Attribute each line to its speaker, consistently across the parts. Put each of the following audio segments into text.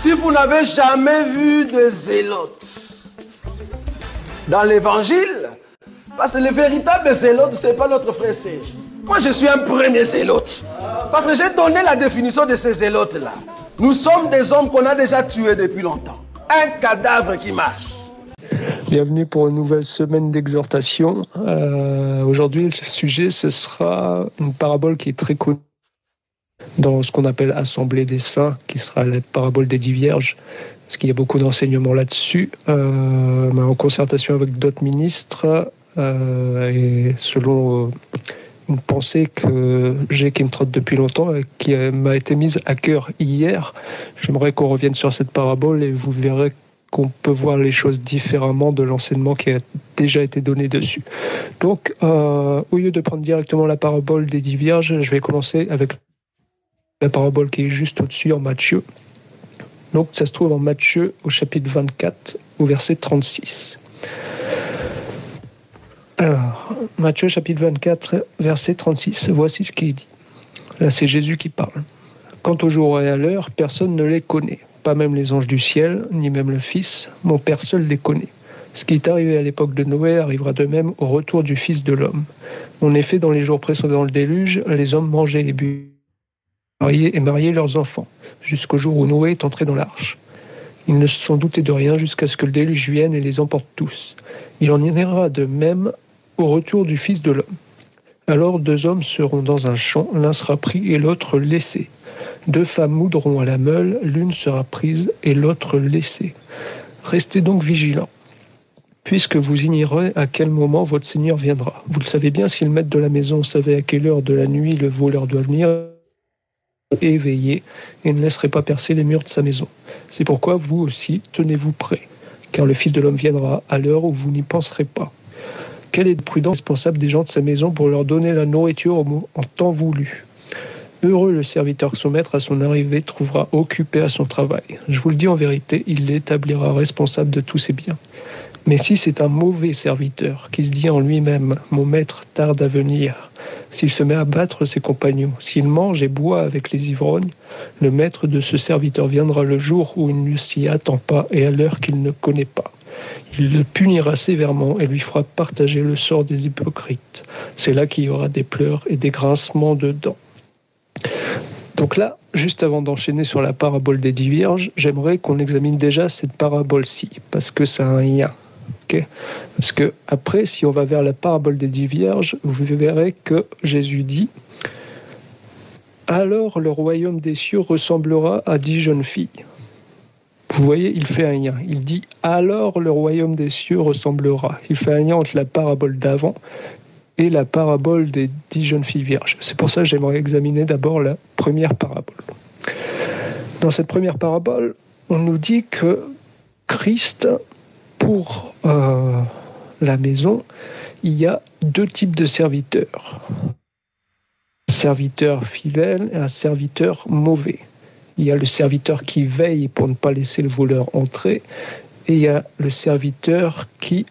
Speaker 1: Si vous n'avez jamais vu de zélotes dans l'évangile, parce que le véritable zélote, ce n'est pas notre frère Serge. Moi, je suis un premier zélote. Parce que j'ai donné la définition de ces zélotes-là. Nous sommes des hommes qu'on a déjà tués depuis longtemps. Un cadavre qui marche.
Speaker 2: Bienvenue pour une nouvelle semaine d'exhortation. Aujourd'hui, le sujet, ce sera une parabole qui est très connue dans ce qu'on appelle Assemblée des Saints, qui sera la parabole des 10 vierges, parce qu'il y a beaucoup d'enseignements là-dessus. En concertation avec d'autres ministres, et selon une pensée que j'ai, qui me trotte depuis longtemps, et qui m'a été mise à cœur hier, j'aimerais qu'on revienne sur cette parabole et vous verrez qu'on peut voir les choses différemment de l'enseignement qui a déjà été donné dessus. Donc, au lieu de prendre directement la parabole des 10 vierges, je vais commencer avec la parabole qui est juste au-dessus en Matthieu. Donc, ça se trouve en Matthieu au chapitre 24, au verset 36. Alors, Matthieu chapitre 24, verset 36, voici ce qui est dit. Là, c'est Jésus qui parle. Quant au jour et à l'heure, personne ne les connaît. Pas même les anges du ciel, ni même le Fils, mon Père seul les connaît. Ce qui est arrivé à l'époque de Noé arrivera de même au retour du Fils de l'homme. En effet, dans les jours précédant le déluge, les hommes mangeaient et buvaient, mariaient leurs enfants, jusqu'au jour où Noé est entré dans l'arche. Ils ne se sont doutés de rien jusqu'à ce que le déluge vienne et les emporte tous. Il en ira de même au retour du Fils de l'homme. Alors 2 hommes seront dans un champ, l'un sera pris et l'autre laissé. 2 femmes moudront à la meule, l'une sera prise et l'autre laissée. Restez donc vigilants, puisque vous ignorez à quel moment votre Seigneur viendra. Vous le savez bien, si le maître de la maison savait à quelle heure de la nuit le voleur doit venir, éveillez et ne laisserez pas percer les murs de sa maison. C'est pourquoi vous aussi, tenez-vous prêts, car le Fils de l'homme viendra à l'heure où vous n'y penserez pas. Quel est le prudent responsable des gens de sa maison pour leur donner la nourriture en temps voulu ? Heureux le serviteur que son maître à son arrivée trouvera occupé à son travail. Je vous le dis en vérité, il l'établira responsable de tous ses biens. Mais si c'est un mauvais serviteur qui se dit en lui-même « Mon maître tarde à venir », s'il se met à battre ses compagnons, s'il mange et boit avec les ivrognes, le maître de ce serviteur viendra le jour où il ne s'y attend pas et à l'heure qu'il ne connaît pas. Il le punira sévèrement et lui fera partager le sort des hypocrites. C'est là qu'il y aura des pleurs et des grincements de dents. Donc là, juste avant d'enchaîner sur la parabole des 10 vierges, j'aimerais qu'on examine déjà cette parabole-ci, parce que ça a un lien. Okay, parce que après, si on va vers la parabole des 10 vierges, vous verrez que Jésus dit « Alors le royaume des cieux ressemblera à 10 jeunes filles ». Vous voyez, il fait un lien. Il dit « Alors le royaume des cieux ressemblera ». Il fait un lien entre la parabole d'avant et la parabole des 10 jeunes filles vierges. C'est pour ça que j'aimerais examiner d'abord la première parabole. Dans cette première parabole, on nous dit que Christ, pour la maison, il y a 2 types de serviteurs. Un serviteur fidèle et un serviteur mauvais. Il y a le serviteur qui veille pour ne pas laisser le voleur entrer, et il y a le serviteur qui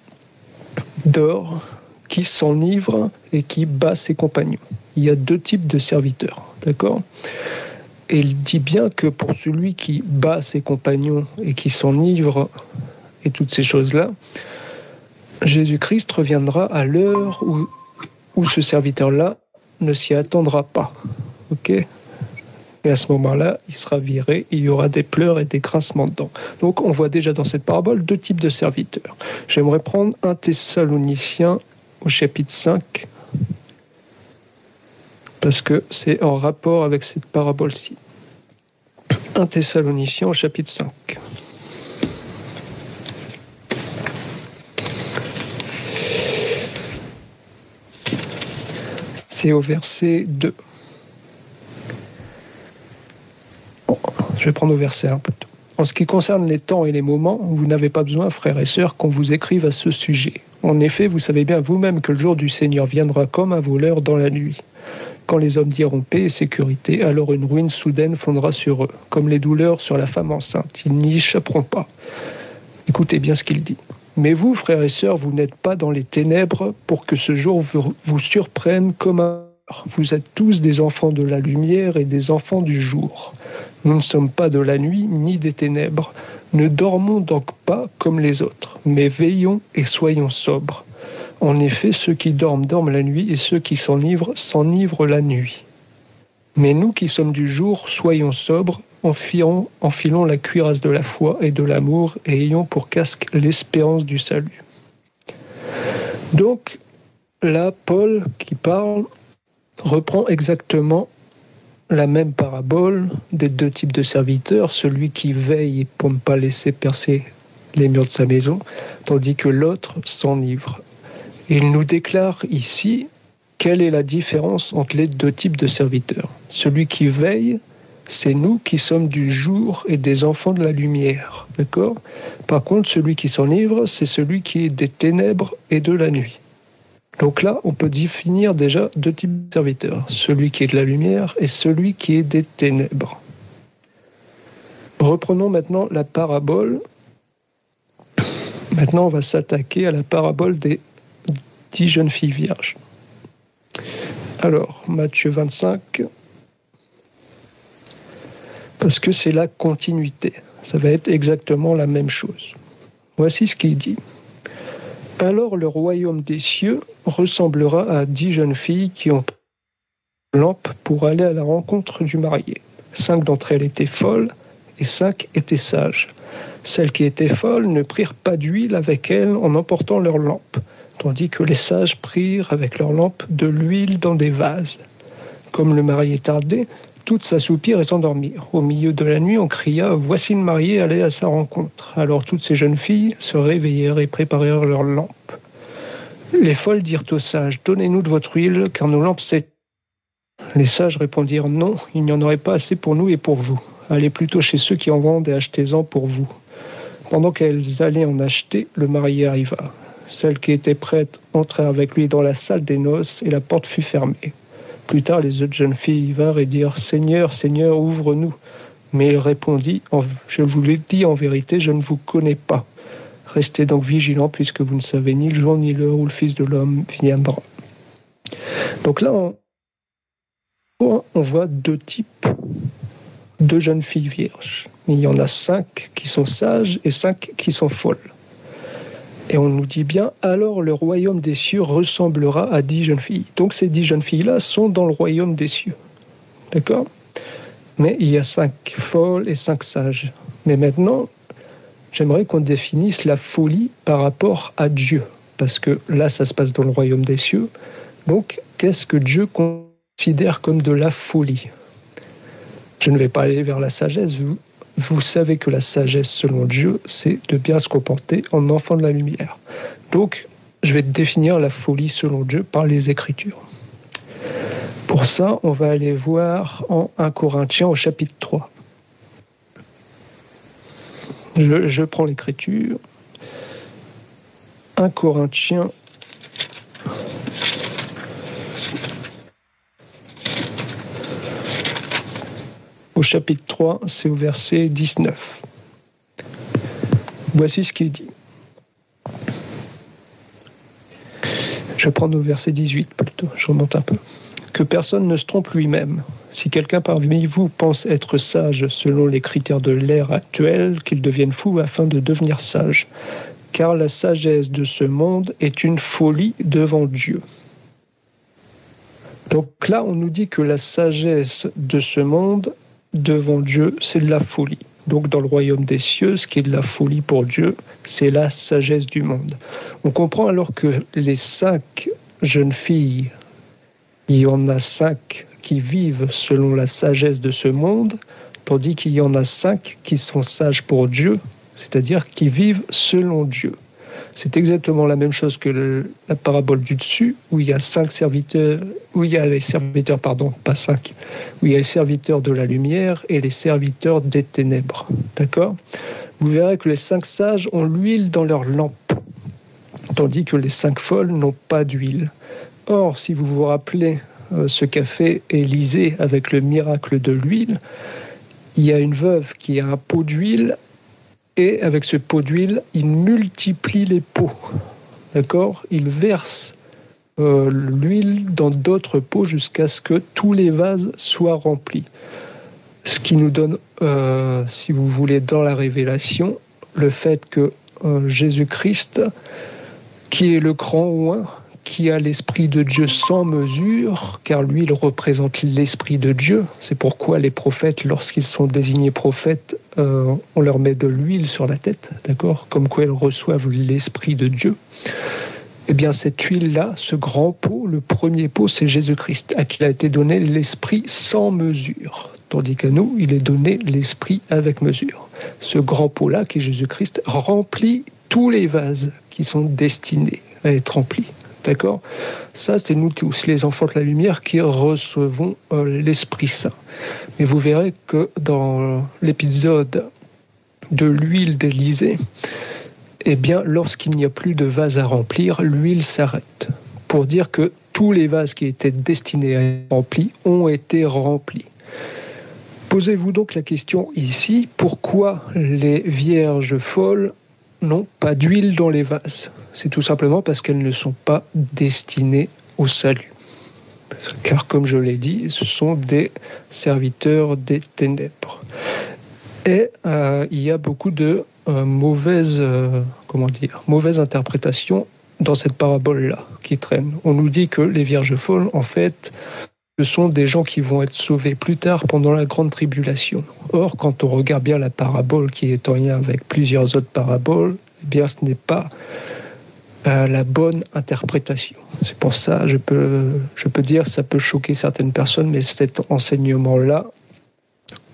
Speaker 2: dort, qui s'enivre et qui bat ses compagnons. Il y a 2 types de serviteurs, d'accord ? Et il dit bien que pour celui qui bat ses compagnons et qui s'enivre et toutes ces choses-là, Jésus-Christ reviendra à l'heure où ce serviteur-là ne s'y attendra pas. Ok ? Et à ce moment-là, il sera viré, il y aura des pleurs et des grincements de dents. Donc on voit déjà dans cette parabole 2 types de serviteurs. J'aimerais prendre 1 Thessaloniciens au chapitre 5, parce que c'est en rapport avec cette parabole-ci. 1 Thessaloniciens au chapitre 5. C'est au verset 2. Bon, je vais prendre au verset 1 plutôt. En ce qui concerne les temps et les moments, vous n'avez pas besoin, frères et sœurs, qu'on vous écrive à ce sujet. En effet, vous savez bien vous-même que le jour du Seigneur viendra comme un voleur dans la nuit. Quand les hommes diront paix et sécurité, alors une ruine soudaine fondra sur eux, comme les douleurs sur la femme enceinte. Ils n'y échapperont pas. Écoutez bien ce qu'il dit. Mais vous, frères et sœurs, vous n'êtes pas dans les ténèbres pour que ce jour vous surprenne comme un... Vous êtes tous des enfants de la lumière et des enfants du jour. Nous ne sommes pas de la nuit ni des ténèbres. Ne dormons donc pas comme les autres, mais veillons et soyons sobres. En effet, ceux qui dorment, dorment la nuit, et ceux qui s'enivrent la nuit. Mais nous qui sommes du jour, soyons sobres, enfilons la cuirasse de la foi et de l'amour, et ayons pour casque l'espérance du salut. Donc, là, Paul qui parle reprend exactement la même parabole des deux types de serviteurs, celui qui veille pour ne pas laisser percer les murs de sa maison, tandis que l'autre s'enivre. Il nous déclare ici quelle est la différence entre les deux types de serviteurs. Celui qui veille, c'est nous qui sommes du jour et des enfants de la lumière. D'accord ? Par contre, celui qui s'enivre, c'est celui qui est des ténèbres et de la nuit. Donc là, on peut définir déjà deux types de serviteurs. Celui qui est de la lumière et celui qui est des ténèbres. Reprenons maintenant la parabole. Maintenant, on va s'attaquer à la parabole des 10 jeunes filles vierges. Alors, Matthieu 25, parce que c'est la continuité. Ça va être exactement la même chose. Voici ce qu'il dit. Alors le royaume des cieux ressemblera à 10 jeunes filles qui ont pris une lampe pour aller à la rencontre du marié. 5 d'entre elles étaient folles et 5 étaient sages. Celles qui étaient folles ne prirent pas d'huile avec elles en emportant leur lampe, tandis que les sages prirent avec leur lampe de l'huile dans des vases. Comme le marié tardait, toutes s'assoupirent et s'endormirent. Au milieu de la nuit, on cria « Voici le marié, allez à sa rencontre ». Alors toutes ces jeunes filles se réveillèrent et préparèrent leurs lampes. Les folles dirent aux sages « Donnez-nous de votre huile, car nos lampes s'éteignent ». Les sages répondirent « Non, il n'y en aurait pas assez pour nous et pour vous. Allez plutôt chez ceux qui en vendent et achetez-en pour vous. » Pendant qu'elles allaient en acheter, le marié arriva. Celles qui étaient prêtes entrèrent avec lui dans la salle des noces et la porte fut fermée. Plus tard, les autres jeunes filles vinrent et dirent « Seigneur, Seigneur, ouvre-nous » Mais il répondit « Je vous l'ai dit en vérité, je ne vous connais pas. Restez donc vigilants, puisque vous ne savez ni le jour ni l'heure où le Fils de l'homme viendra. » Donc là, on voit deux types, deux jeunes filles vierges. Il y en a 5 qui sont sages et 5 qui sont folles. Et on nous dit bien, alors le royaume des cieux ressemblera à 10 jeunes filles. Donc ces 10 jeunes filles-là sont dans le royaume des cieux. D'accord ? Mais il y a 5 folles et 5 sages. Mais maintenant, j'aimerais qu'on définisse la folie par rapport à Dieu. Parce que là, ça se passe dans le royaume des cieux. Donc, qu'est-ce que Dieu considère comme de la folie ? Je ne vais pas aller vers la sagesse. Vous savez que la sagesse, selon Dieu, c'est de bien se comporter en enfant de la lumière. Donc, je vais définir la folie selon Dieu par les Écritures. Pour ça, on va aller voir en 1 Corinthiens au chapitre 3. Je prends l'Écriture. 1 Corinthiens au chapitre 3, c'est au verset 19. Voici ce qu'il dit. Je vais prendre au verset 18 plutôt, je remonte un peu. Que personne ne se trompe lui-même. Si quelqu'un parmi vous pense être sage selon les critères de l'ère actuelle, qu'il devienne fou afin de devenir sage. Car la sagesse de ce monde est une folie devant Dieu. Donc là, on nous dit que la sagesse de ce monde devant Dieu, c'est de la folie. Donc dans le royaume des cieux, ce qui est de la folie pour Dieu, c'est la sagesse du monde. On comprend alors que les 5 jeunes filles, il y en a 5 qui vivent selon la sagesse de ce monde, tandis qu'il y en a 5 qui sont sages pour Dieu, c'est-à-dire qui vivent selon Dieu. C'est exactement la même chose que la parabole du dessus, où il y a 5 serviteurs, où il y a les serviteurs, pas 5, où il y a les serviteurs de la lumière et les serviteurs des ténèbres. D'accord ? Vous verrez que les 5 sages ont l'huile dans leur lampe, tandis que les 5 folles n'ont pas d'huile. Or, si vous vous rappelez ce qu'a fait Élisée avec le miracle de l'huile, il y a une veuve qui a un pot d'huile, et avec ce pot d'huile, il multiplie les pots. D'accord ? Il verse l'huile dans d'autres pots jusqu'à ce que tous les vases soient remplis. Ce qui nous donne, si vous voulez, dans la révélation, le fait que Jésus-Christ, qui est le grand oint, qui a l'Esprit de Dieu sans mesure, car lui, il représente l'Esprit de Dieu. C'est pourquoi les prophètes, lorsqu'ils sont désignés prophètes, on leur met de l'huile sur la tête, d'accord ? Comme quoi ils reçoivent l'Esprit de Dieu. Eh bien, cette huile-là, ce grand pot, le premier pot, c'est Jésus-Christ, à qui a été donné l'Esprit sans mesure. Tandis qu'à nous, il est donné l'Esprit avec mesure. Ce grand pot-là, qui est Jésus-Christ, remplit tous les vases qui sont destinés à être remplis. D'accord ? Ça, c'est nous tous, les enfants de la lumière, qui recevons l'Esprit Saint. Mais vous verrez que dans l'épisode de l'huile d'Élysée, eh bien, lorsqu'il n'y a plus de vase à remplir, l'huile s'arrête. Pour dire que tous les vases qui étaient destinés à être remplis ont été remplis. Posez-vous donc la question ici, pourquoi les vierges folles n'ont pas d'huile dans les vases ? C'est tout simplement parce qu'elles ne sont pas destinées au salut. Car comme je l'ai dit, ce sont des serviteurs des ténèbres. Et il y a beaucoup de mauvaises interprétations dans cette parabole-là qui traînent. On nous dit que les vierges folles, en fait, ce sont des gens qui vont être sauvés plus tard pendant la grande tribulation. Or, quand on regarde bien la parabole qui est en lien avec plusieurs autres paraboles, eh bien, ce n'est pas la bonne interprétation. C'est pour ça, je peux dire, ça peut choquer certaines personnes, mais cet enseignement-là,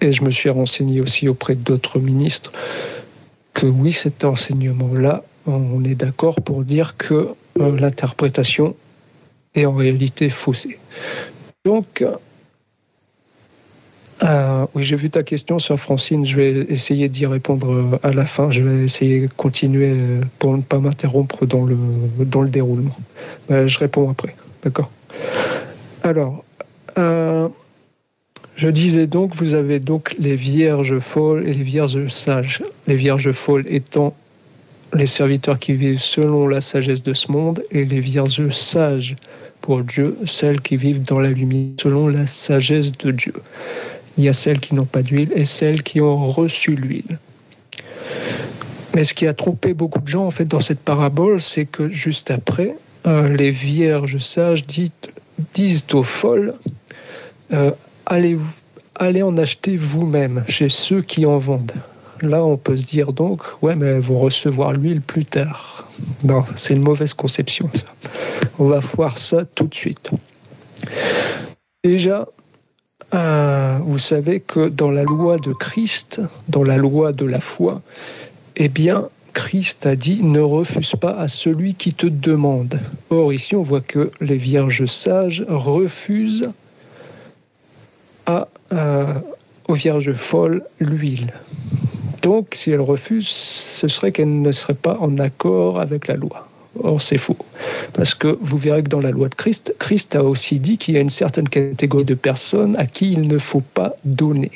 Speaker 2: et je me suis renseigné aussi auprès d'autres ministres, que oui, cet enseignement-là, on est d'accord pour dire que l'interprétation est en réalité faussée. Donc, oui, j'ai vu ta question sur Francine, je vais essayer d'y répondre à la fin, je vais essayer de continuer pour ne pas m'interrompre dans le déroulement. Je réponds après, d'accord ? Alors, je disais donc, vous avez donc les vierges folles et les vierges sages. Les vierges folles étant les serviteurs qui vivent selon la sagesse de ce monde, et les vierges sages pour Dieu, celles qui vivent dans la lumière selon la sagesse de Dieu. Il y a celles qui n'ont pas d'huile et celles qui ont reçu l'huile. Mais ce qui a trompé beaucoup de gens en fait dans cette parabole, c'est que juste après, les vierges sages disent aux folles, allez en acheter vous-même chez ceux qui en vendent. Là, on peut se dire donc, ouais, mais elles vont recevoir l'huile plus tard. Non, c'est une mauvaise conception, ça. On va voir ça tout de suite. Déjà, vous savez que dans la loi de Christ, dans la loi de la foi, eh bien, Christ a dit « Ne refuse pas à celui qui te demande ». Or, ici, on voit que les vierges sages refusent aux vierges folles l'huile. Donc, si elles refusent, ce serait qu'elles ne seraient pas en accord avec la loi. Or, c'est faux. Parce que vous verrez que dans la loi de Christ, Christ a aussi dit qu'il y a une certaine catégorie de personnes à qui il ne faut pas donner.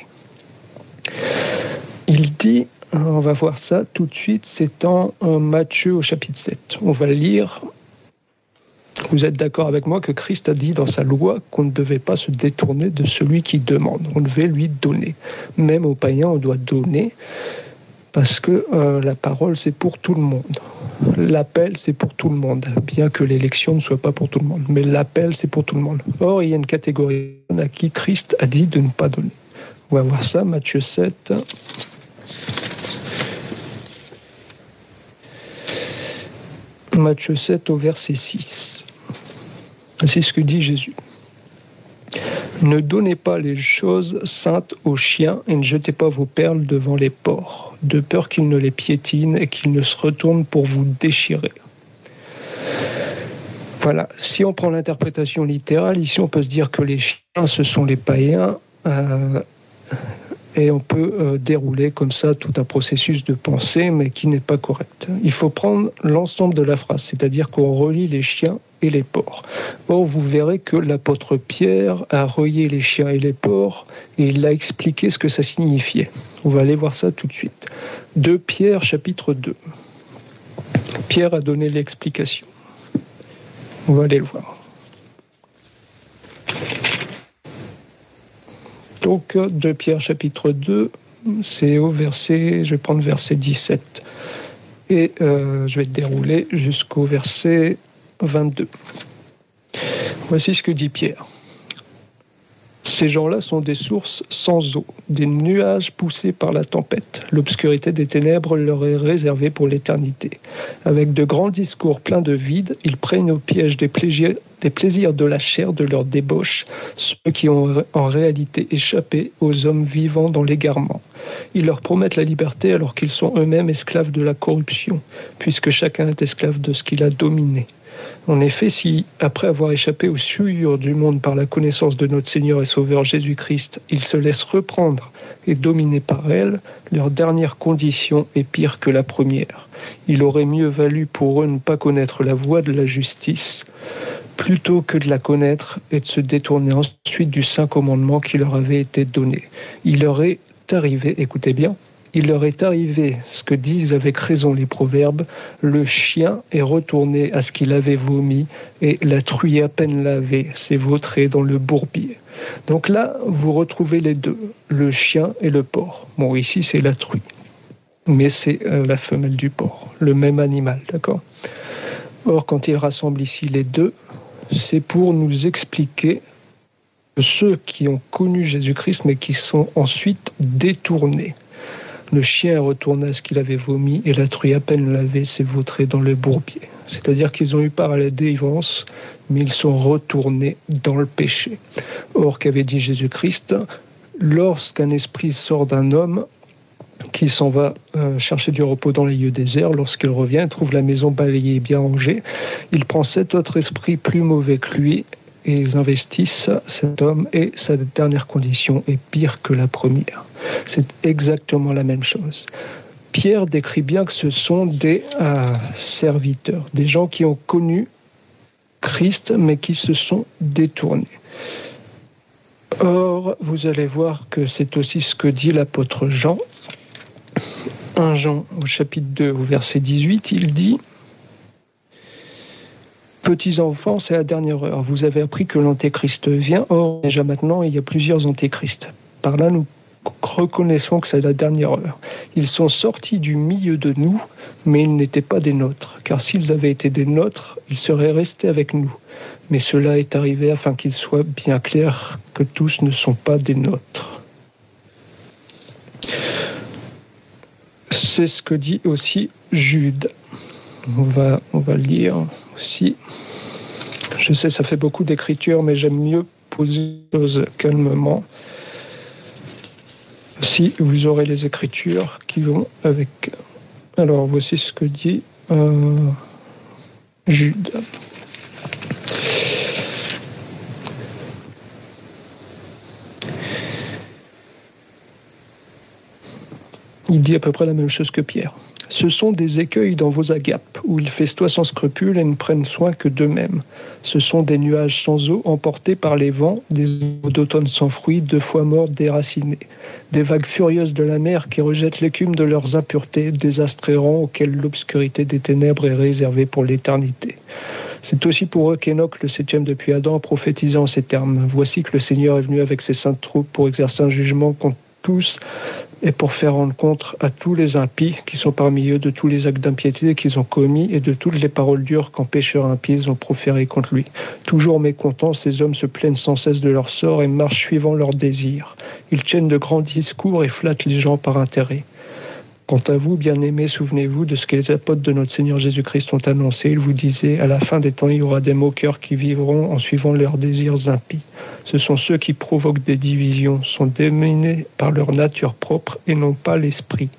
Speaker 2: Il dit, on va voir ça tout de suite, c'est en Matthieu au chapitre 7. On va lire. Vous êtes d'accord avec moi que Christ a dit dans sa loi qu'on ne devait pas se détourner de celui qui demande. On devait lui donner. Même aux païens, on doit donner parce que la parole, c'est pour tout le monde. L'appel, c'est pour tout le monde, bien que l'élection ne soit pas pour tout le monde. Mais l'appel, c'est pour tout le monde. Or, il y a une catégorie à qui Christ a dit de ne pas donner. On va voir ça, Matthieu 7. Matthieu 7 au verset 6. C'est ce que dit Jésus. Ne donnez pas les choses saintes aux chiens et ne jetez pas vos perles devant les porcs, de peur qu'ils ne les piétinent et qu'ils ne se retournent pour vous déchirer. Voilà, si on prend l'interprétation littérale, ici on peut se dire que les chiens, ce sont les païens, et on peut dérouler comme ça tout un processus de pensée, mais qui n'est pas correct. Il faut prendre l'ensemble de la phrase, c'est-à-dire qu'on relie les chiens et les porcs. Or, vous verrez que l'apôtre Pierre a relié les chiens et les porcs, et il a expliqué ce que ça signifiait. On va aller voir ça tout de suite. 2 Pierre, chapitre 2. Pierre a donné l'explication. On va aller le voir. Donc, 2 Pierre chapitre 2, c'est au verset, je vais prendre verset 17. Et je vais dérouler jusqu'au verset 22. Voici ce que dit Pierre. Ces gens-là sont des sources sans eau, des nuages poussés par la tempête. L'obscurité des ténèbres leur est réservée pour l'éternité. Avec de grands discours pleins de vide, ils prennent au piège des plaisirs de la chair de leur débauche, ceux qui ont en réalité échappé aux hommes vivant dans l'égarement. Ils leur promettent la liberté alors qu'ils sont eux-mêmes esclaves de la corruption, puisque chacun est esclave de ce qu'il a dominé. En effet, si, après avoir échappé aux souillures du monde par la connaissance de notre Seigneur et Sauveur Jésus-Christ, ils se laissent reprendre et dominer par elle, leur dernière condition est pire que la première. Il aurait mieux valu pour eux ne pas connaître la voie de la justice, plutôt que de la connaître et de se détourner ensuite du saint commandement qui leur avait été donné. Il leur est arrivé, écoutez bien, il leur est arrivé ce que disent avec raison les proverbes, le chien est retourné à ce qu'il avait vomi et la truie à peine lavée s'est vautrée dans le bourbier. Donc là, vous retrouvez les deux, le chien et le porc. Bon, ici c'est la truie, mais c'est la femelle du porc, le même animal, d'accord ? Or, quand il rassemble ici les deux, c'est pour nous expliquer que ceux qui ont connu Jésus-Christ mais qui sont ensuite détournés. Le chien est retourné à ce qu'il avait vomi et la truie à peine lavée s'est vautrée dans le bourbier. C'est-à-dire qu'ils ont eu part à la délivrance, mais ils sont retournés dans le péché. Or, qu'avait dit Jésus-Christ ? Lorsqu'un esprit sort d'un homme qui s'en va chercher du repos dans les lieux déserts, lorsqu'il revient, trouve la maison balayée et bien rangée, il prend 7 autres esprits plus mauvais que lui et ils investissent cet homme et sa dernière condition est pire que la première. C'est exactement la même chose. Pierre décrit bien que ce sont des serviteurs, des gens qui ont connu Christ mais qui se sont détournés. Or, vous allez voir que c'est aussi ce que dit l'apôtre Jean. 1 Jean au chapitre 2 au verset 18, il dit « Petits enfants, c'est la dernière heure. Vous avez appris que l'antéchrist vient. Or, déjà maintenant, il y a plusieurs antéchrists. Par là, nous reconnaissons que c'est la dernière heure. Ils sont sortis du milieu de nous, mais ils n'étaient pas des nôtres. Car s'ils avaient été des nôtres, ils seraient restés avec nous. Mais cela est arrivé afin qu'il soit bien clair que tous ne sont pas des nôtres. » C'est ce que dit aussi Jude. On va le lire aussi. Je sais, ça fait beaucoup d'écriture, mais j'aime mieux poser les choses calmement. Si vous aurez les écritures qui vont avec. Alors, voici ce que dit Jude. Il dit à peu près la même chose que Pierre. Ce sont des écueils dans vos agapes, où ils festoient sans scrupule et ne prennent soin que d'eux-mêmes. Ce sont des nuages sans eau emportés par les vents, des eaux d'automne sans fruits, 2 fois morts déracinés. Des vagues furieuses de la mer qui rejettent l'écume de leurs impuretés, désastres errants auxquels l'obscurité des ténèbres est réservée pour l'éternité. C'est aussi pour eux qu'Enoch, le 7e depuis Adam, prophétisait en ces termes. Voici que le Seigneur est venu avec ses saintes troupes pour exercer un jugement contre tous et pour faire rendre compte à tous les impies qui sont parmi eux de tous les actes d'impiété qu'ils ont commis et de toutes les paroles dures qu'en pécheurs impies ils ont proférées contre lui. Toujours mécontents, ces hommes se plaignent sans cesse de leur sort et marchent suivant leurs désirs. Ils tiennent de grands discours et flattent les gens par intérêt. Quant à vous, bien-aimés, souvenez-vous de ce que les apôtres de notre Seigneur Jésus-Christ ont annoncé. Ils vous disaient, à la fin des temps, il y aura des moqueurs qui vivront en suivant leurs désirs impies. Ce sont ceux qui provoquent des divisions, sont dominés par leur nature propre et non pas l'esprit.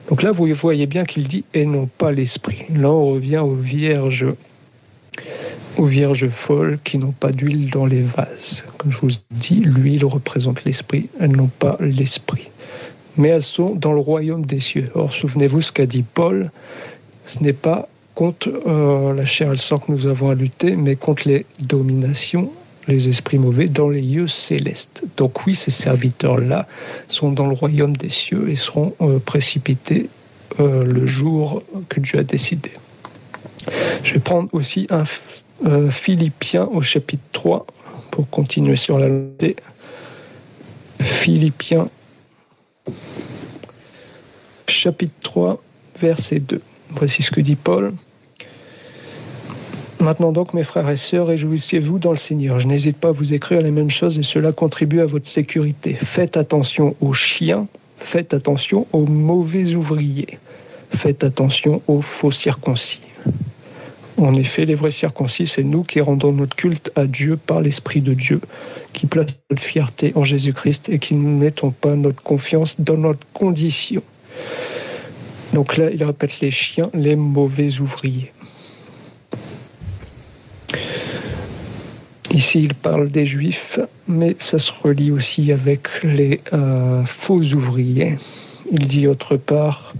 Speaker 2: Donc là, vous voyez bien qu'il dit « et non pas l'esprit ». Là, on revient aux vierges folles qui n'ont pas d'huile dans les vases. Comme je vous dis, l'huile représente l'esprit, elles n'ont pas l'esprit. Mais elles sont dans le royaume des cieux. Or, souvenez-vous ce qu'a dit Paul, ce n'est pas contre la chair et le sang que nous avons à lutter, mais contre les dominations, les esprits mauvais, dans les lieux célestes. Donc oui, ces serviteurs-là sont dans le royaume des cieux et seront précipités le jour que Dieu a décidé. Je vais prendre aussi un Philippiens au chapitre 3 pour continuer sur la lancée. Philippiens, chapitre 3, verset 2. Voici ce que dit Paul. Maintenant donc, mes frères et sœurs, réjouissez-vous dans le Seigneur. Je n'hésite pas à vous écrire les mêmes choses et cela contribue à votre sécurité. Faites attention aux chiens, faites attention aux mauvais ouvriers, faites attention aux faux circoncis. En effet, les vrais circoncis, c'est nous qui rendons notre culte à Dieu par l'Esprit de Dieu, qui place notre fierté en Jésus-Christ et qui ne mettons pas notre confiance dans notre condition. Donc là, il répète les chiens, les mauvais ouvriers. Ici, il parle des Juifs, mais ça se relie aussi avec les faux ouvriers. Il dit autre part,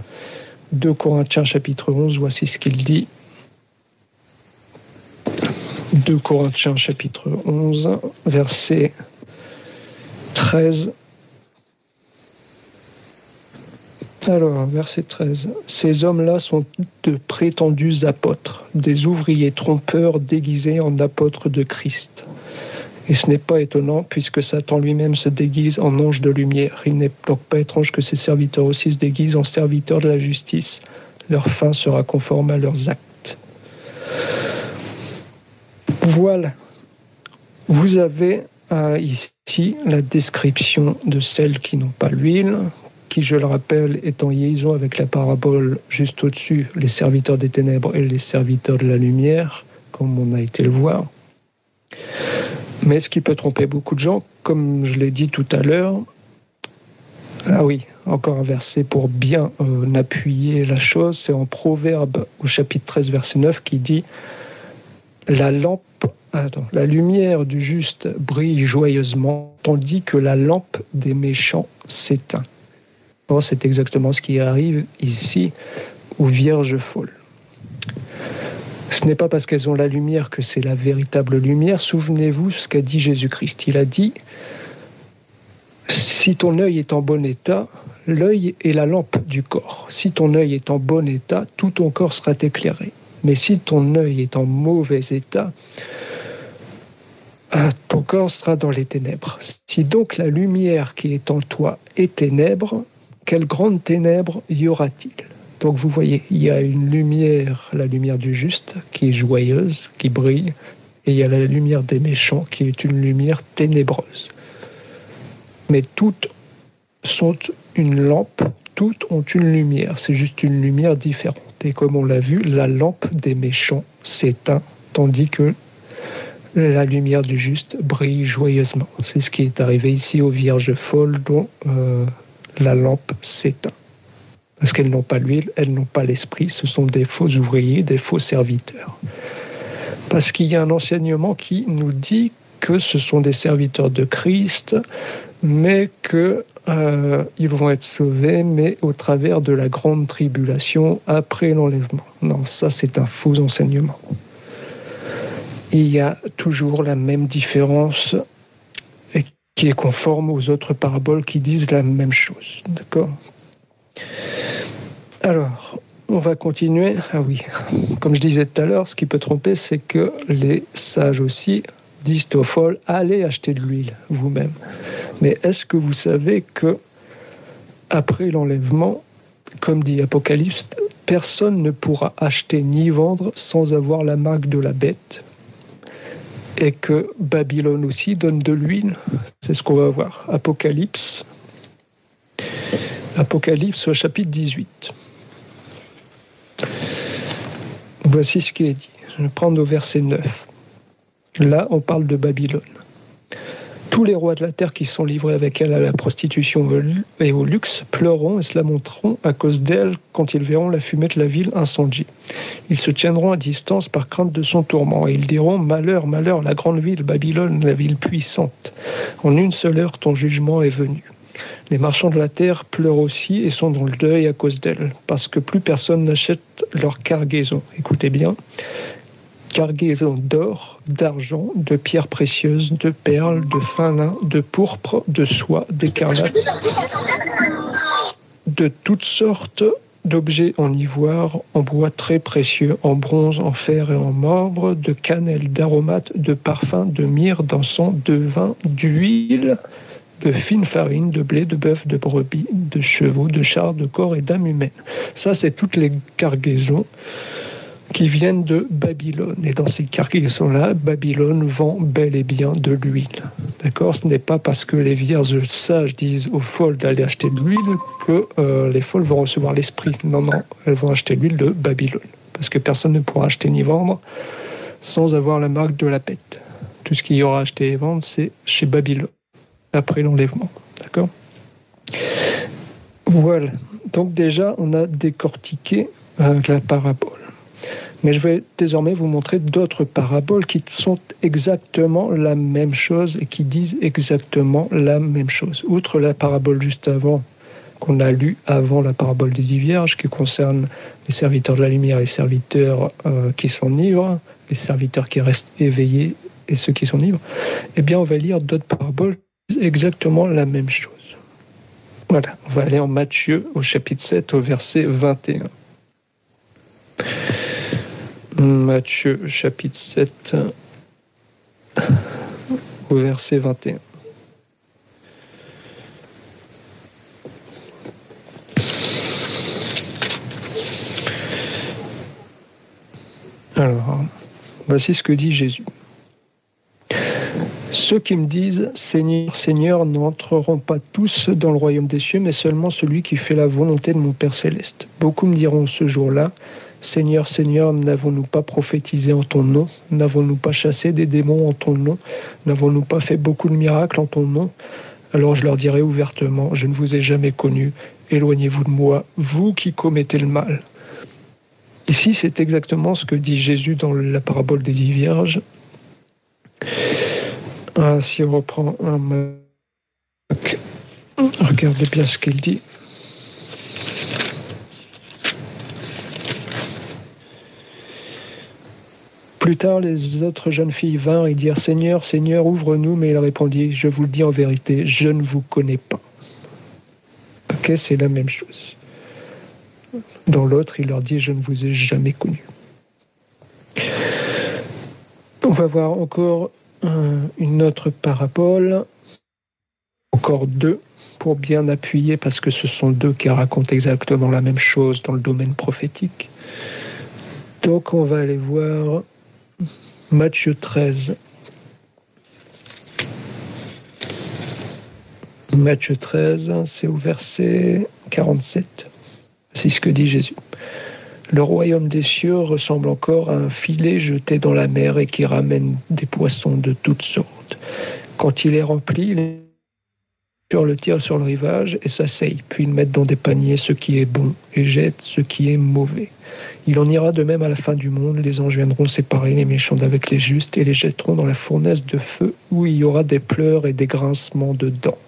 Speaker 2: 2 Corinthiens chapitre 11, voici ce qu'il dit. 2 Corinthiens chapitre 11, verset 13. Alors, verset 13. Ces hommes-là sont de prétendus apôtres, des ouvriers trompeurs déguisés en apôtres de Christ. Et ce n'est pas étonnant, puisque Satan lui-même se déguise en ange de lumière. Il n'est donc pas étrange que ses serviteurs aussi se déguisent en serviteurs de la justice. Leur fin sera conforme à leurs actes. Voilà. Vous avez ici la description de celles qui n'ont pas l'huile, qui, je le rappelle, est en liaison avec la parabole juste au-dessus, les serviteurs des ténèbres et les serviteurs de la lumière, comme on a été le voir. Mais ce qui peut tromper beaucoup de gens, comme je l'ai dit tout à l'heure, ah oui, encore un verset pour bien appuyer la chose, c'est en Proverbe au chapitre 13, verset 9, qui dit « La lumière du juste brille joyeusement, tandis que la lampe des méchants s'éteint. » Bon, c'est exactement ce qui arrive ici aux vierges folles. Ce n'est pas parce qu'elles ont la lumière que c'est la véritable lumière. Souvenez-vous ce qu'a dit Jésus-Christ. Il a dit « Si ton œil est en bon état, l'œil est la lampe du corps. Si ton œil est en bon état, tout ton corps sera éclairé. Mais si ton œil est en mauvais état, ton corps sera dans les ténèbres. Si donc la lumière qui est en toi est ténèbre, quelle grande ténèbre y aura-t-il » Donc vous voyez, il y a une lumière, la lumière du juste, qui est joyeuse, qui brille, et il y a la lumière des méchants, qui est une lumière ténébreuse. Mais toutes sont une lampe, toutes ont une lumière, c'est juste une lumière différente. Et comme on l'a vu, la lampe des méchants s'éteint, tandis que la lumière du juste brille joyeusement. C'est ce qui est arrivé ici aux vierges folles dont la lampe s'éteint. Parce qu'elles n'ont pas l'huile, elles n'ont pas l'esprit, ce sont des faux ouvriers, des faux serviteurs. Parce qu'il y a un enseignement qui nous dit que ce sont des serviteurs de Christ, mais qu'ils vont être sauvés, mais au travers de la grande tribulation après l'enlèvement. Non, ça c'est un faux enseignement. Il y a toujours la même différence qui est conforme aux autres paraboles qui disent la même chose. D'accord ? Alors, on va continuer. Ah oui, comme je disais tout à l'heure, ce qui peut tromper, c'est que les sages aussi disent aux folles, allez acheter de l'huile vous-même. Mais est-ce que vous savez que après l'enlèvement, comme dit Apocalypse, personne ne pourra acheter ni vendre sans avoir la marque de la bête, et que Babylone aussi donne de l'huile? C'est ce qu'on va voir. Apocalypse au chapitre 18. Voici ce qui est dit. Je vais prendre au verset 9. Là, on parle de Babylone. Tous les rois de la terre qui sont livrés avec elle à la prostitution et au luxe pleureront et se lamenteront à cause d'elle quand ils verront la fumée de la ville incendiée. Ils se tiendront à distance par crainte de son tourment et ils diront « Malheur, malheur, la grande ville, Babylone, la ville puissante. En une seule heure, ton jugement est venu. » Les marchands de la terre pleurent aussi et sont dans le deuil à cause d'elle, parce que plus personne n'achète leur cargaison. Écoutez bien, cargaison d'or, d'argent, de pierres précieuses, de perles, de fin lin, de pourpre, de soie, d'écarlate, de toutes sortes d'objets en ivoire, en bois très précieux, en bronze, en fer et en marbre, de cannelle, d'aromates, de parfums, de myrrhe, d'encens, de vin, d'huile, de fine farine, de blé, de bœuf, de brebis, de chevaux, de chars, de corps et d'âmes humaines. Ça, c'est toutes les cargaisons qui viennent de Babylone. Et dans ces cargaisons-là, Babylone vend bel et bien de l'huile. D'accord ? Ce n'est pas parce que les vierges sages disent aux folles d'aller acheter de l'huile que les folles vont recevoir l'esprit. Non, non, elles vont acheter l'huile de Babylone. Parce que personne ne pourra acheter ni vendre sans avoir la marque de la bête. Tout ce qu'il y aura à acheter et vendre, c'est chez Babylone, après l'enlèvement. D'accord ? Voilà. Donc déjà, on a décortiqué la parabole. Mais je vais désormais vous montrer d'autres paraboles qui sont exactement la même chose et qui disent exactement la même chose. Outre la parabole juste avant, qu'on a lue avant la parabole des 10 vierges, qui concerne les serviteurs de la lumière et les serviteurs qui s'enivrent, les serviteurs qui restent éveillés et ceux qui s'enivrent, eh bien on va lire d'autres paraboles qui disent exactement la même chose. Voilà, on va aller en Matthieu au chapitre 7 au verset 21. Matthieu chapitre 7 au verset 21. Alors, voici ce que dit Jésus. Ceux qui me disent « Seigneur, Seigneur » n'entreront pas tous dans le royaume des cieux, mais seulement celui qui fait la volonté de mon Père céleste. Beaucoup me diront ce jour-là « Seigneur, Seigneur, n'avons-nous pas prophétisé en ton nom? N'avons-nous pas chassé des démons en ton nom? N'avons-nous pas fait beaucoup de miracles en ton nom ?» Alors je leur dirai ouvertement « Je ne vous ai jamais connu, éloignez-vous de moi, vous qui commettez le mal. » Ici, c'est exactement ce que dit Jésus dans la parabole des 10 vierges. Si on reprend un Marc, regardez bien ce qu'il dit. Plus tard, les autres jeunes filles vinrent et dirent « Seigneur, Seigneur, ouvre-nous » Mais il répondit « Je vous le dis en vérité, je ne vous connais pas. » Ok, c'est la même chose. Dans l'autre, il leur dit « Je ne vous ai jamais connu. » On va voir encore une autre parabole, encore deux, pour bien appuyer, parce que ce sont deux qui racontent exactement la même chose dans le domaine prophétique. Donc on va aller voir Matthieu 13. Matthieu 13, c'est au verset 47. C'est ce que dit Jésus. Le royaume des cieux ressemble encore à un filet jeté dans la mer et qui ramène des poissons de toutes sortes. Quand il est rempli, les pêcheurs le tirent sur le rivage et s'asseyent, puis ils mettent dans des paniers ce qui est bon et jettent ce qui est mauvais. Il en ira de même à la fin du monde. Les anges viendront séparer les méchants d'avec les justes et les jetteront dans la fournaise de feu où il y aura des pleurs et des grincements de dents.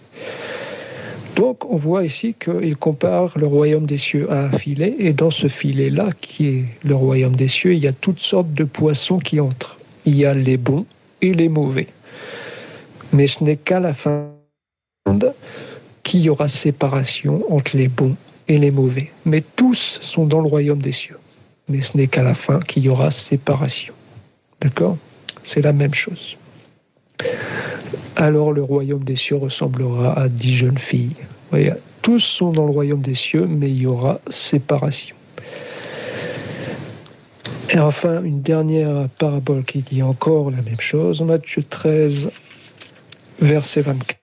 Speaker 2: Donc, on voit ici qu'il compare le royaume des cieux à un filet, et dans ce filet-là, qui est le royaume des cieux, il y a toutes sortes de poissons qui entrent. Il y a les bons et les mauvais. Mais ce n'est qu'à la fin du monde qu'il y aura séparation entre les bons et les mauvais. Mais tous sont dans le royaume des cieux. Mais ce n'est qu'à la fin qu'il y aura séparation. D'accord ? C'est la même chose. Alors le royaume des cieux ressemblera à 10 jeunes filles. Vous voyez, tous sont dans le royaume des cieux, mais il y aura séparation. Et enfin, une dernière parabole qui dit encore la même chose, Matthieu 13, verset 24.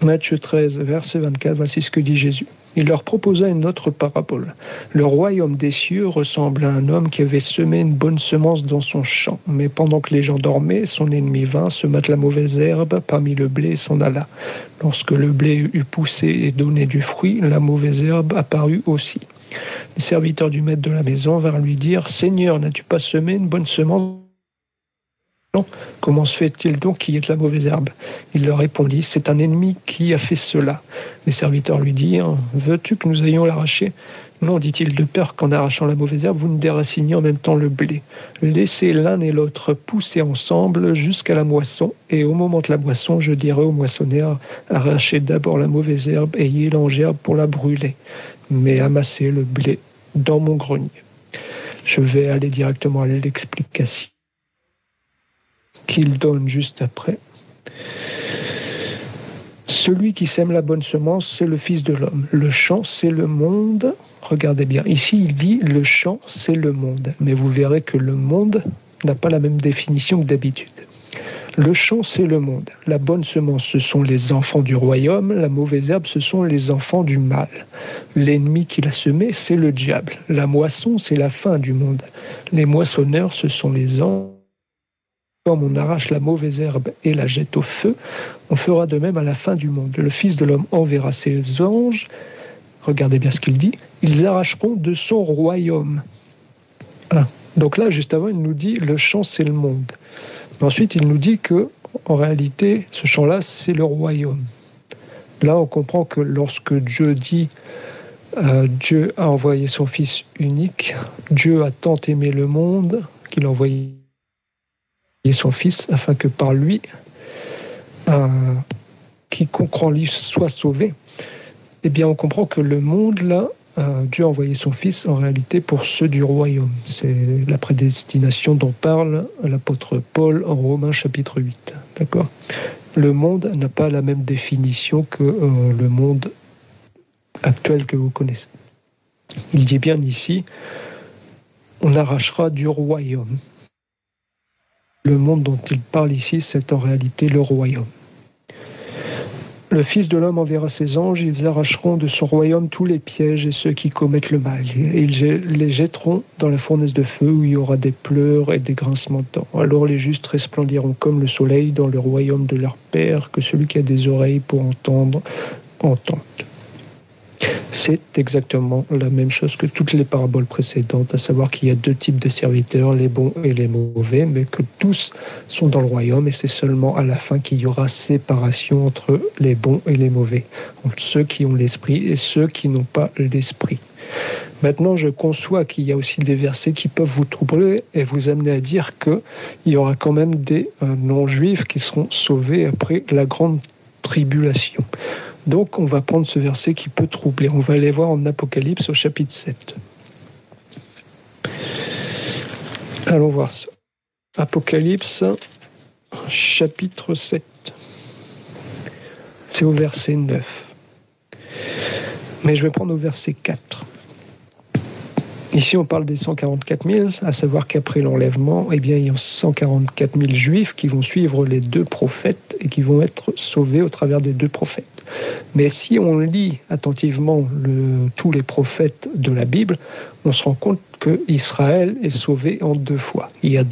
Speaker 2: Matthieu 13, verset 24, voici ce que dit Jésus. Il leur proposa une autre parabole. Le royaume des cieux ressemble à un homme qui avait semé une bonne semence dans son champ. Mais pendant que les gens dormaient, son ennemi vint, sema de la mauvaise herbe parmi le blé et s'en alla. Lorsque le blé eut poussé et donné du fruit, la mauvaise herbe apparut aussi. Les serviteurs du maître de la maison vinrent lui dire « Seigneur, n'as-tu pas semé une bonne semence ? Comment se fait-il donc qu'il y ait de la mauvaise herbe ?» Il leur répondit, « C'est un ennemi qui a fait cela. » Les serviteurs lui dirent, « Veux-tu que nous ayons l'arracher ?» Non, dit-il, de peur qu'en arrachant la mauvaise herbe, vous ne déraciniez en même temps le blé. Laissez l'un et l'autre pousser ensemble jusqu'à la moisson, et au moment de la moisson, je dirai au moissonneur, arrachez d'abord la mauvaise herbe, ayez l'engerbe pour la brûler, mais amassez le blé dans mon grenier. Je vais aller directement à l'explication. qu'il donne juste après. Celui qui sème la bonne semence, c'est le Fils de l'homme. Le champ, c'est le monde. Regardez bien, ici il dit le champ, c'est le monde. Mais vous verrez que le monde n'a pas la même définition que d'habitude. Le champ, c'est le monde. La bonne semence, ce sont les enfants du royaume. La mauvaise herbe, ce sont les enfants du mal. L'ennemi qui l'a semé, c'est le diable. La moisson, c'est la fin du monde. Les moissonneurs, ce sont les anges. Comme on arrache la mauvaise herbe et la jette au feu, on fera de même à la fin du monde. Le Fils de l'homme enverra ses anges. Regardez bien ce qu'il dit. Ils arracheront de son royaume. Ah. Donc là, juste avant, il nous dit le champ, c'est le monde. Mais ensuite, il nous dit que, en réalité, ce champ-là, c'est le royaume. Là, on comprend que lorsque Dieu dit Dieu a envoyé son Fils unique, Dieu a tant aimé le monde qu'il a envoyé son Fils afin que par lui, quiconque croit en lui soit sauvé. Eh bien, on comprend que le monde, là, Dieu a envoyé son Fils en réalité pour ceux du royaume. C'est la prédestination dont parle l'apôtre Paul en Romains chapitre 8. D'accord ? Le monde n'a pas la même définition que le monde actuel que vous connaissez. Il dit bien ici, on arrachera du royaume. Le monde dont il parle ici, c'est en réalité le royaume. Le Fils de l'homme enverra ses anges, ils arracheront de son royaume tous les pièges et ceux qui commettent le mal. Et ils les jetteront dans la fournaise de feu où il y aura des pleurs et des grincements de dents. Alors les justes resplendiront comme le soleil dans le royaume de leur Père, que celui qui a des oreilles pour entendre, entende. C'est exactement la même chose que toutes les paraboles précédentes, à savoir qu'il y a deux types de serviteurs, les bons et les mauvais, mais que tous sont dans le royaume et c'est seulement à la fin qu'il y aura séparation entre les bons et les mauvais, entre ceux qui ont l'esprit et ceux qui n'ont pas l'esprit. Maintenant, je conçois qu'il y a aussi des versets qui peuvent vous troubler et vous amener à dire qu'il y aura quand même des non-juifs qui seront sauvés après la grande tribulation. Donc, on va prendre ce verset qui peut troubler. On va aller voir en Apocalypse au chapitre 7. Allons voir ça. Apocalypse, chapitre 7. C'est au verset 9. Mais je vais prendre au verset 4. Ici, on parle des 144 000, à savoir qu'après l'enlèvement, eh bien, il y a 144 000 juifs qui vont suivre les deux prophètes et qui vont être sauvés au travers des deux prophètes. Mais si on lit attentivement tous les prophètes de la Bible, on se rend compte qu'Israël est sauvé en deux fois. Il y a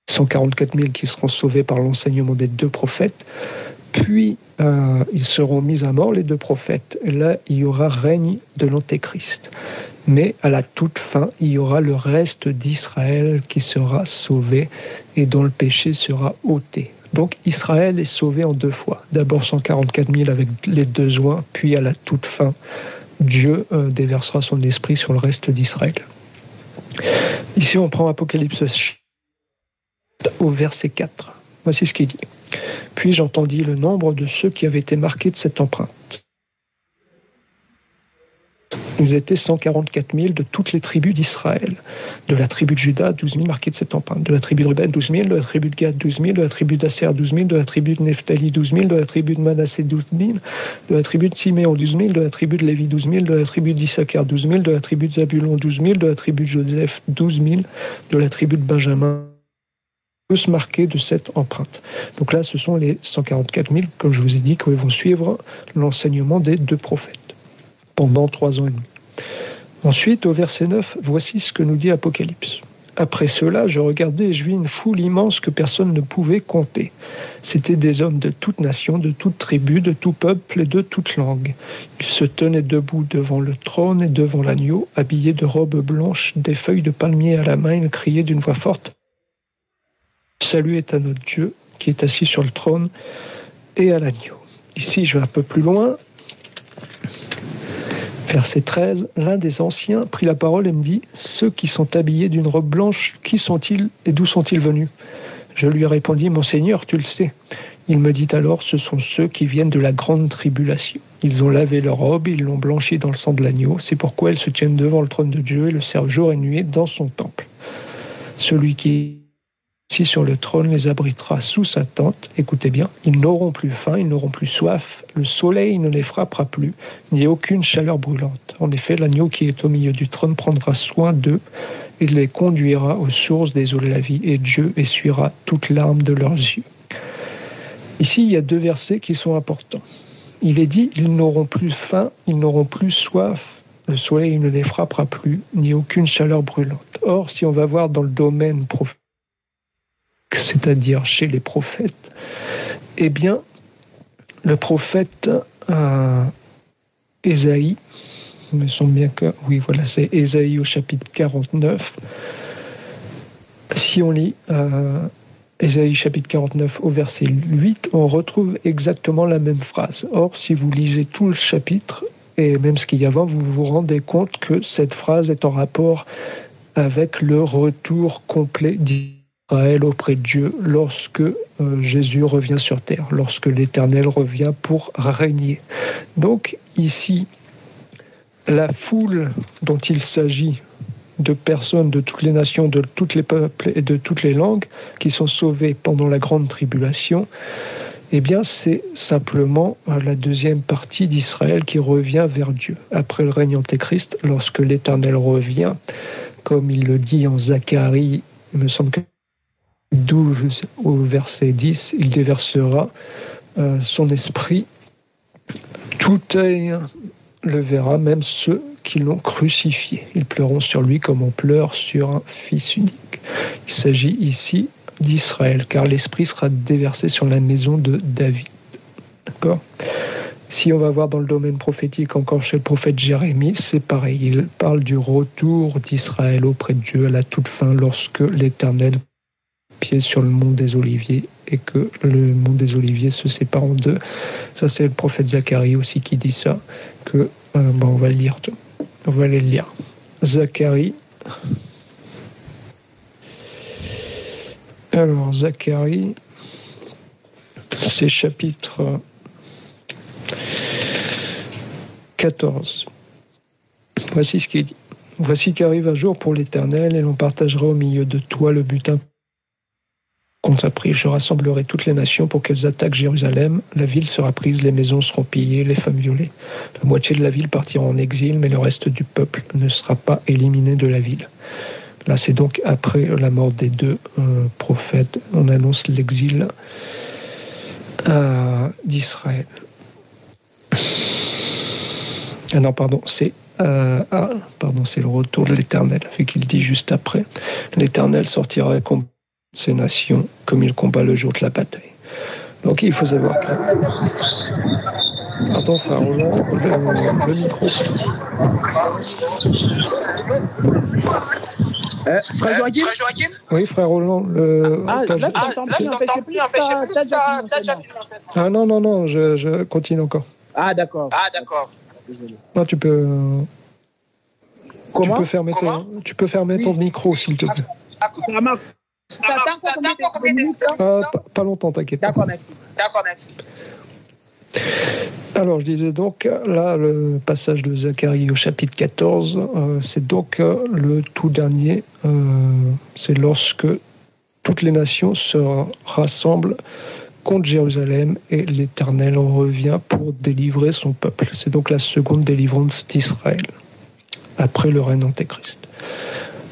Speaker 2: 144 000 qui seront sauvés par l'enseignement des deux prophètes, puis ils seront mis à mort, les deux prophètes. Et là, il y aura règne de l'Antéchrist. Mais à la toute fin, il y aura le reste d'Israël qui sera sauvé et dont le péché sera ôté. Donc Israël est sauvé en deux fois. D'abord 144 000 avec les deux oins, puis à la toute fin, Dieu déversera son esprit sur le reste d'Israël. Ici, on prend Apocalypse au verset 4. Voici ce qu'il dit. « Puis j'entendis le nombre de ceux qui avaient été marqués de cette empreinte. Ils étaient 144 000 de toutes les tribus d'Israël. De la tribu de Juda, 12 000 marqués de cette empreinte. De la tribu de Ruben, 12 000. De la tribu de Gad, 12 000. De la tribu d'Asser, 12 000. De la tribu de Nephtali, 12 000. De la tribu de Manassé, 12 000. De la tribu de Siméon, 12 000. De la tribu de Lévi, 12 000. De la tribu d'Issachar, 12 000. De la tribu de Zabulon, 12 000. De la tribu de Joseph, 12 000. De la tribu de Benjamin, tous marqués de cette empreinte. Donc là, ce sont les 144 000, comme je vous ai dit, qui vont suivre l'enseignement des deux prophètes pendant 3 ans et demi. Ensuite, au verset 9, voici ce que nous dit Apocalypse. Après cela, je regardais et je vis une foule immense que personne ne pouvait compter. C'étaient des hommes de toute nation, de toute tribu, de tout peuple et de toute langue. Ils se tenaient debout devant le trône et devant l'agneau, habillés de robes blanches, des feuilles de palmier à la main. Ils criaient d'une voix forte. Salut est à notre Dieu qui est assis sur le trône et à l'agneau. Ici, je vais un peu plus loin. Verset 13, l'un des anciens prit la parole et me dit, ceux qui sont habillés d'une robe blanche, qui sont-ils et d'où sont-ils venus? Je lui répondis, mon Seigneur, tu le sais. Il me dit alors, ce sont ceux qui viennent de la grande tribulation. Ils ont lavé leur robe, ils l'ont blanchie dans le sang de l'agneau. C'est pourquoi ils se tiennent devant le trône de Dieu et le servent jour et nuit dans son temple. Celui qui assis sur le trône les abritera sous sa tente. Écoutez bien, ils n'auront plus faim, ils n'auront plus soif, le soleil ne les frappera plus, ni aucune chaleur brûlante. En effet, l'agneau qui est au milieu du trône prendra soin d'eux, il les conduira aux sources des eaux de la vie, et Dieu essuiera toute larme de leurs yeux. Ici, il y a 2 versets qui sont importants. Il est dit, ils n'auront plus faim, ils n'auront plus soif, le soleil ne les frappera plus, ni aucune chaleur brûlante. Or, si on va voir dans le domaine prophétique, c'est-à-dire chez les prophètes, eh bien, le prophète Ésaïe, il me semble bien que, oui, voilà, c'est Ésaïe au chapitre 49. Si on lit Ésaïe chapitre 49 au verset 8, on retrouve exactement la même phrase. Or, si vous lisez tout le chapitre, et même ce qu'il y a avant, vous vous rendez compte que cette phrase est en rapport avec le retour complet d'Israël auprès de Dieu lorsque Jésus revient sur terre, lorsque l'Éternel revient pour régner. Donc ici, la foule dont il s'agit, de personnes de toutes les nations, de tous les peuples et de toutes les langues qui sont sauvées pendant la grande tribulation, eh bien c'est simplement la deuxième partie d'Israël qui revient vers Dieu. Après le règne antéchrist, lorsque l'Éternel revient, comme il le dit en Zacharie, il me semble que 12 au verset 10, il déversera son esprit. Tout œil le verra, même ceux qui l'ont crucifié. Ils pleureront sur lui comme on pleure sur un fils unique. Il s'agit ici d'Israël, car l'esprit sera déversé sur la maison de David. D'accord ? Si on va voir dans le domaine prophétique, encore chez le prophète Jérémie, c'est pareil. Il parle du retour d'Israël auprès de Dieu à la toute fin, lorsque l'Éternel pied sur le mont des Oliviers et que le mont des Oliviers se sépare en 2. Ça, c'est le prophète Zacharie aussi qui dit ça, que on va le lire. On va aller le lire. Zacharie. Alors, Zacharie, c'est chapitre 14. Voici ce qui est dit. Voici qu'arrive un jour pour l'Éternel, et l'on partagera au milieu de toi le butin qu'on t'a pris. Je rassemblerai toutes les nations pour qu'elles attaquent Jérusalem. La ville sera prise, les maisons seront pillées, les femmes violées. La moitié de la ville partira en exil, mais le reste du peuple ne sera pas éliminé de la ville. Là, c'est donc après la mort des 2 prophètes. On annonce l'exil d'Israël. Ah non, pardon, c'est le retour de l'Éternel, vu qu'il dit juste après. L'Éternel sortira combattre ces nations comme il combat le jour de la bataille. Donc il faut savoir que... Pardon, frère Roland, le micro.
Speaker 3: Frère Joachim ?
Speaker 2: Oui, frère Roland. Non, je continue encore.
Speaker 3: Ah, d'accord. Désolé.
Speaker 2: Non, tu peux...
Speaker 3: Comment ?
Speaker 2: Tu peux fermer ton micro, s'il te plaît.
Speaker 3: Ça marche. T'attends combien de minutes ?
Speaker 2: Pas longtemps, t'inquiète.
Speaker 3: D'accord, merci.
Speaker 2: Alors, je disais donc, là, le passage de Zacharie au chapitre 14, c'est donc le tout dernier. C'est lorsque toutes les nations se rassemblent contre Jérusalem et l'Éternel revient pour délivrer son peuple. C'est donc la seconde délivrance d'Israël, après le règne antéchrist.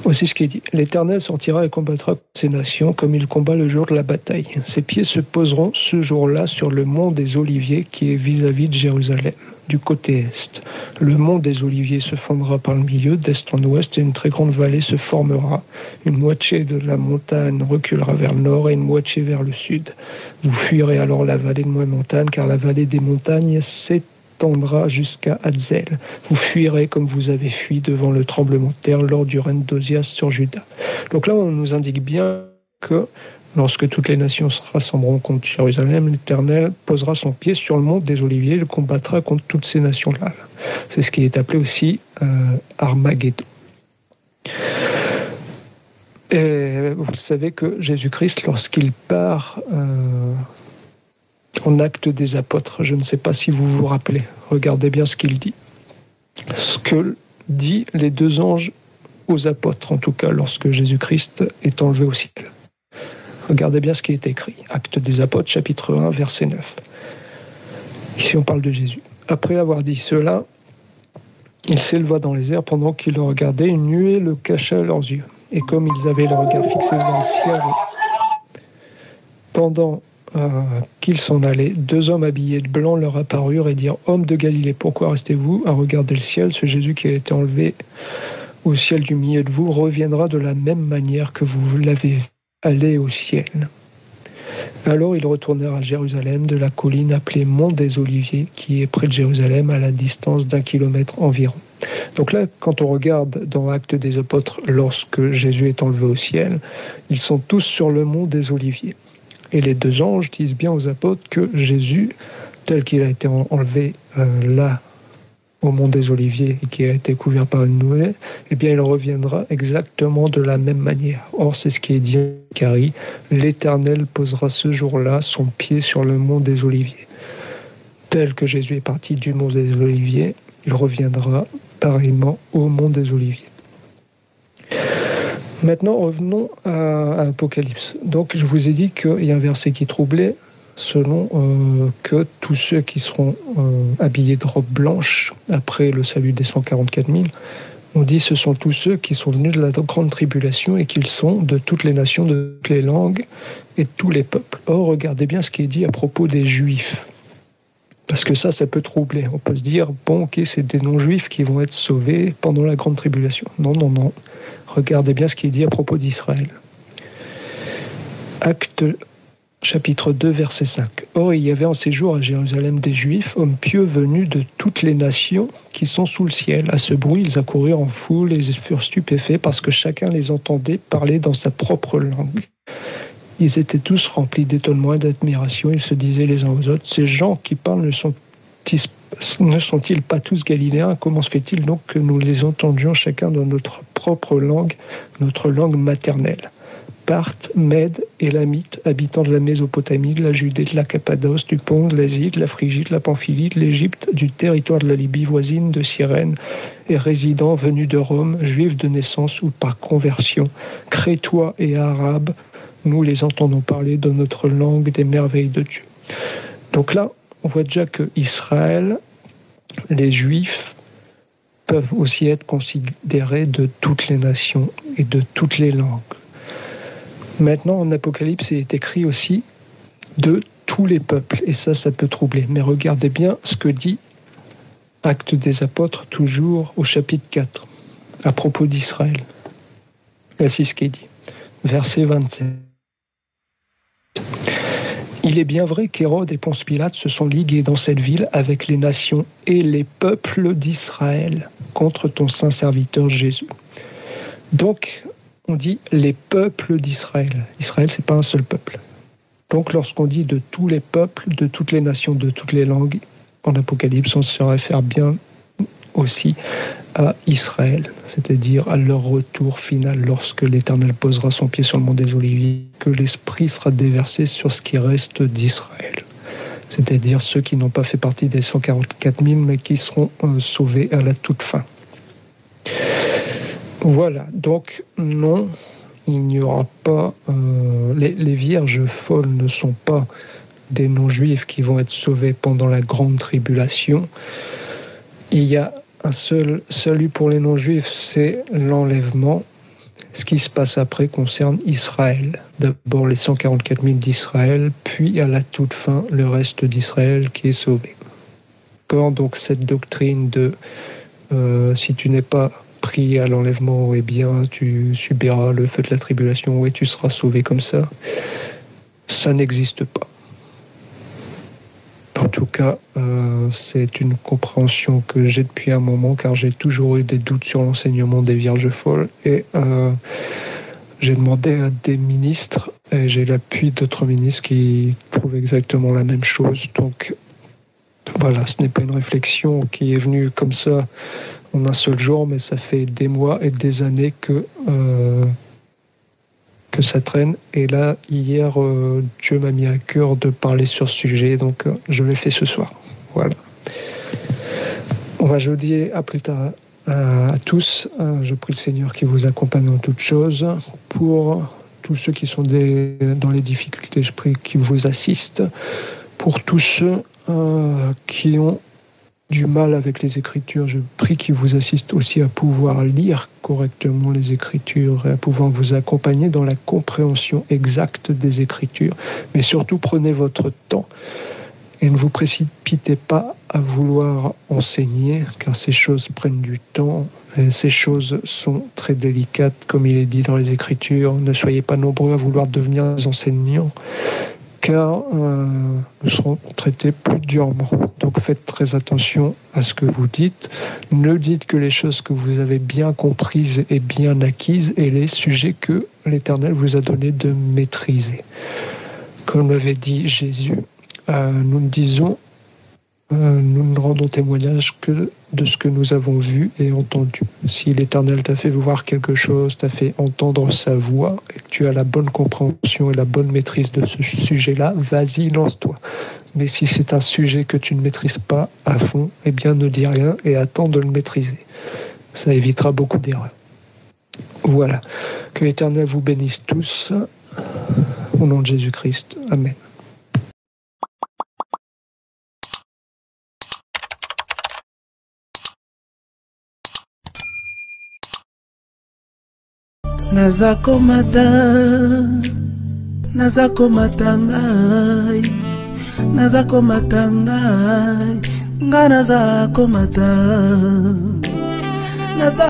Speaker 2: Voici ce qui est dit. L'Éternel sortira et combattra ces nations comme il combat le jour de la bataille. Ses pieds se poseront ce jour-là sur le mont des Oliviers qui est vis-à-vis de Jérusalem, du côté est. Le mont des Oliviers se fendra par le milieu, d'est en ouest, et une très grande vallée se formera. Une moitié de la montagne reculera vers le nord et une moitié vers le sud. Vous fuirez alors la vallée de la montagne, car la vallée des montagnes s'étendra jusqu'à Hadzel. Vous fuirez comme vous avez fui devant le tremblement de terre lors du règne d'Ozias sur Juda. Donc là, on nous indique bien que lorsque toutes les nations se rassembleront contre Jérusalem, l'Éternel posera son pied sur le mont des Oliviers et le combattra contre toutes ces nations-là. C'est ce qui est appelé aussi Armageddon. Et vous savez que Jésus-Christ, lorsqu'il part en acte des apôtres, je ne sais pas si vous vous rappelez, regardez bien ce qu'il dit. Ce que dit les 2 anges aux apôtres, en tout cas lorsque Jésus-Christ est enlevé au ciel. Regardez bien ce qui est écrit. Actes des Apôtres, chapitre 1, verset 9. Ici, on parle de Jésus. Après avoir dit cela, il s'éleva dans les airs pendant qu'ils le regardaient. Une nuée le cacha à leurs yeux. Et comme ils avaient le regard fixé dans le ciel, pendant qu'ils s'en allaient, 2 hommes habillés de blanc leur apparurent et dirent « Hommes de Galilée, pourquoi restez-vous à regarder le ciel? Ce Jésus qui a été enlevé au ciel du milieu de vous reviendra de la même manière que vous l'avez allé au ciel. » Alors ils retournèrent à Jérusalem de la colline appelée Mont des Oliviers, qui est près de Jérusalem, à la distance d'1 kilomètre environ. Donc là, quand on regarde dans Actes des Apôtres, lorsque Jésus est enlevé au ciel, ils sont tous sur le Mont des Oliviers. Et les 2 anges disent bien aux apôtres que Jésus, tel qu'il a été enlevé là, au Mont des Oliviers, et qui a été couvert par une nuée, eh bien il reviendra exactement de la même manière. Or, c'est ce qui est dit en Zacharie, l'Éternel posera ce jour-là son pied sur le Mont des Oliviers. Tel que Jésus est parti du Mont des Oliviers, il reviendra pareillement au Mont des Oliviers. Maintenant, revenons à Apocalypse. Donc, je vous ai dit qu'il y a un verset qui troublait, selon que tous ceux qui seront habillés de robes blanches après le salut des 144 000, on dit ce sont tous ceux qui sont venus de la grande tribulation et qu'ils sont de toutes les nations, de toutes les langues et de tous les peuples. Or, regardez bien ce qui est dit à propos des Juifs. Parce que ça peut troubler. On peut se dire, bon, ok, c'est des non-juifs qui vont être sauvés pendant la grande tribulation. Non, non, non. Regardez bien ce qui est dit à propos d'Israël. Acte chapitre 2, verset 5. Or, il y avait en séjour à Jérusalem des Juifs, hommes pieux venus de toutes les nations qui sont sous le ciel. À ce bruit, ils accoururent en foule et ils furent stupéfaits parce que chacun les entendait parler dans sa propre langue. Ils étaient tous remplis d'étonnement et d'admiration. Ils se disaient les uns aux autres, ces gens qui parlent ne sont-ils pas tous galiléens? Comment se fait-il donc que nous les entendions chacun dans notre propre langue, notre langue maternelle? Parthes, Mèdes, Élamites, habitants de la Mésopotamie, de la Judée, de la Cappadoce, du Pont, de l'Asie, de la Phrygie, de la Pamphylie, de l'Égypte, du territoire de la Libye voisine, de Cyrène, et résidents venus de Rome, juifs de naissance ou par conversion, crétois et arabes, nous les entendons parler de notre langue des merveilles de Dieu. Donc là, on voit déjà que Israël, les Juifs, peuvent aussi être considérés de toutes les nations et de toutes les langues. Maintenant, en Apocalypse, il est écrit aussi de tous les peuples, et ça peut troubler. Mais regardez bien ce que dit Actes des Apôtres, toujours au chapitre 4, à propos d'Israël. Voici ce qui est dit, verset 27. Il est bien vrai qu'Hérode et Ponce Pilate se sont ligués dans cette ville avec les nations et les peuples d'Israël contre ton saint serviteur Jésus. Donc, on dit les peuples d'Israël. Israël, c'est pas un seul peuple. Donc, lorsqu'on dit de tous les peuples, de toutes les nations, de toutes les langues, en Apocalypse, on se réfère bien aussi à Israël, c'est-à-dire à leur retour final lorsque l'Éternel posera son pied sur le mont des Oliviers, que l'Esprit sera déversé sur ce qui reste d'Israël, c'est-à-dire ceux qui n'ont pas fait partie des 144 000 mais qui seront sauvés à la toute fin. Voilà, donc non, il n'y aura pas... les vierges folles ne sont pas des non-juifs qui vont être sauvés pendant la grande tribulation. Il y a un seul salut pour les non-juifs, c'est l'enlèvement. Ce qui se passe après concerne Israël. D'abord les 144 000 d'Israël, puis à la toute fin, le reste d'Israël qui est sauvé. Donc cette doctrine de si tu n'es pas pris à l'enlèvement, eh bien tu subiras le feu de la tribulation et tu seras sauvé comme ça, ça n'existe pas. En tout cas, c'est une compréhension que j'ai depuis un moment, car j'ai toujours eu des doutes sur l'enseignement des Vierges folles. Et j'ai demandé à des ministres, et j'ai l'appui d'autres ministres qui trouvent exactement la même chose. Donc voilà, ce n'est pas une réflexion qui est venue comme ça en un seul jour, mais ça fait des mois et des années que ça traîne. Et là, hier, Dieu m'a mis à cœur de parler sur ce sujet, donc je l'ai fait ce soir. Voilà. Je vous dis à plus tard à tous. Je prie le Seigneur qui vous accompagne en toutes choses pour tous ceux qui sont dans les difficultés, je prie qu'ils vous assistent. Pour tous ceux qui ont du mal avec les Écritures, je prie qu'ils vous assistent aussi à pouvoir lire correctement les Écritures et à pouvoir vous accompagner dans la compréhension exacte des Écritures. Mais surtout, prenez votre temps et ne vous précipitez pas à vouloir enseigner, car ces choses prennent du temps et ces choses sont très délicates, comme il est dit dans les Écritures. Ne soyez pas nombreux à vouloir devenir des enseignants, car nous serons traités plus durement. Donc faites très attention à ce que vous dites. Ne dites que les choses que vous avez bien comprises et bien acquises et les sujets que l'Éternel vous a donné de maîtriser. Comme l'avait dit Jésus, nous ne rendons témoignage que de ce que nous avons vu et entendu. Si l'Éternel t'a fait voir quelque chose, t'a fait entendre sa voix, et que tu as la bonne compréhension et la bonne maîtrise de ce sujet-là, vas-y, lance-toi. Mais si c'est un sujet que tu ne maîtrises pas à fond, eh bien ne dis rien et attends de le maîtriser. Ça évitera beaucoup d'erreurs. Voilà. Que l'Éternel vous bénisse tous. Au nom de Jésus-Christ. Amen.
Speaker 4: Nazako matangai, nazako matangai, nga nazako matangai.